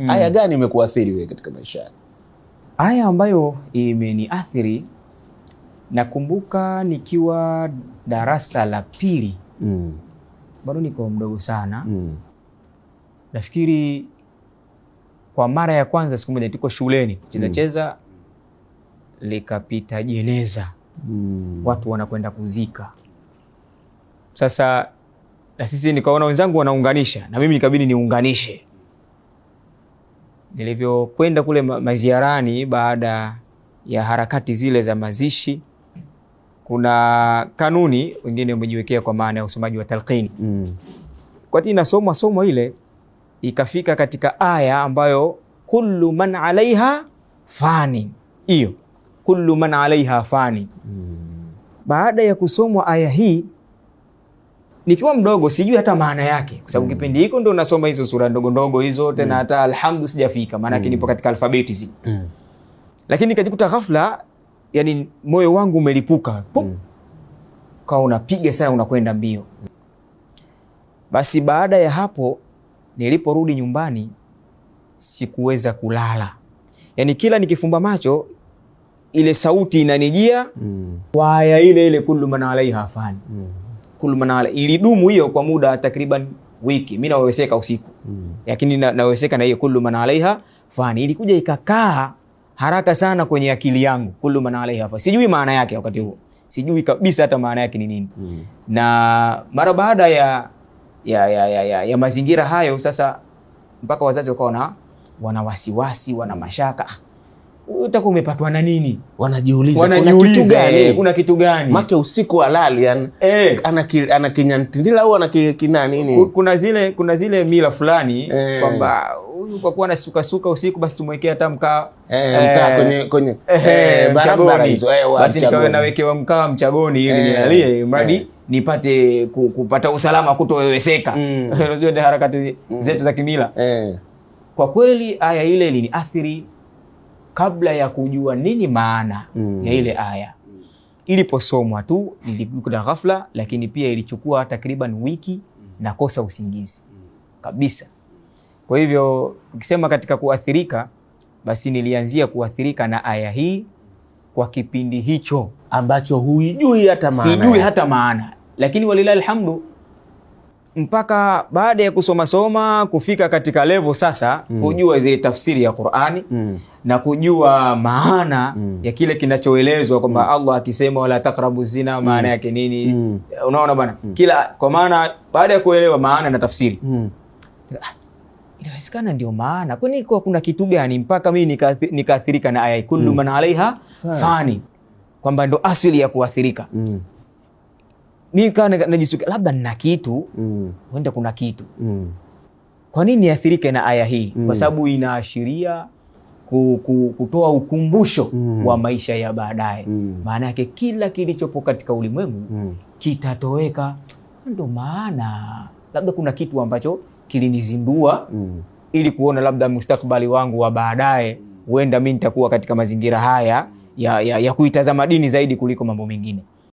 Aya gani imekuathiri wewe katika maisha? Aya ambayo imeniathiri, nakumbuka nikiwa darasa la pili, bado niko mdogo sana. Nafikiri kwa mara ya kwanza siku moja tuko shuleni cheza likapita jeneza, watu wanakwenda kuzika. Sasa na sisi nikaona wenzangu wanaunganisha, na mimi nikabidi niunganishe. Nilivyokwenda kule maziarani, baada ya harakati zile za mazishi, kuna kanuni wengine wamejiwekea kwa maana ya usomaji wa talqini. Kwa hiyo inasomwa somo ile, ikafika katika aya ambayo kullu man alaiha fani. Hiyo kullu man alaiha fani. Baada ya kusomwa aya hii, nikiwa mdogo sijui hata maana yake, kwa sababu kipindi hiko ndo nasoma hizo sura ndogo ndogo hizo, tena hata alhamdu sijafika, maana yake nipo katika alfabeti zile. Lakini nikajikuta ghafla, yani moyo wangu umelipuka, kwa unapiga sana, unakwenda mbio. Basi baada ya hapo, niliporudi nyumbani sikuweza kulala. Yani kila nikifumba macho ile sauti inanijia kwa aya ile kullu man alaiha fani. Kullu man alaiha, ilidumu hiyo kwa muda takriban wiki. Mimi naweseka usiku, lakini naweseka na hiyo kullu man alaiha fani. Ilikuja ikakaa haraka sana kwenye akili yangu, kullu man alaiha fani. Sijui maana yake wakati huo, sijui kabisa hata maana yake ni nini. Na mara baada ya mazingira hayo, sasa mpaka wazazi wakaona wana wasiwasi, wana mashaka, utakuwa umepatwa na nini? Wanajiuliza kuna kitu gani? Make usiku halali, ana kinyantindila au ana kina nini? Kuna zile mila fulani kwamba kwa kuwa anasuka usiku, basi tumwekea hata mkaa kwenye barabara hizo. Basi nikawa nawekewa mkaa mchagoni ili nilalie, mradi nipate kupata usalama, kutoweweseka. Unajua ndio harakati zetu za kimila. Kwa kweli aya ile iliniathiri kabla ya kujua nini maana ya ile aya. Iliposomwa tu nilikuta ghafla, lakini pia ilichukua takriban wiki na kosa usingizi kabisa. Kwa hivyo ukisema katika kuathirika, basi nilianzia kuathirika na aya hii kwa kipindi hicho ambacho huijui hata maana. Sijui hata maana, lakini walilahi alhamdu, mpaka baada ya kusoma kufika katika level sasa kujua zile tafsiri ya Qur'ani na kujua maana ya kile kinachoelezwa kwamba Allah akisema wala taqrabu zina, maana yake nini? Unaona bwana, kila kwa maana baada ya kuelewa maana na tafsiri, inawezekana ndio maana. Kwani ilikuwa kuna kitu gani mpaka mimi nikaathirika na aya kullu man alaiha fani, kwamba ndo asili ya kuathirika. Mimi kana najisuka labda nina kitu, huenda kuna kitu. Kwa nini niathirike na aya hii? Kwa sababu inaashiria kutoa ukumbusho wa maisha ya baadaye. Maana yake kila kilichopo katika ulimwengu kitatoweka. Ndio maana labda kuna kitu ambacho kilinizindua ili kuona labda mustakabali wangu wa baadaye, huenda mimi nitakuwa katika mazingira haya ya kuitazama dini zaidi kuliko mambo mengine.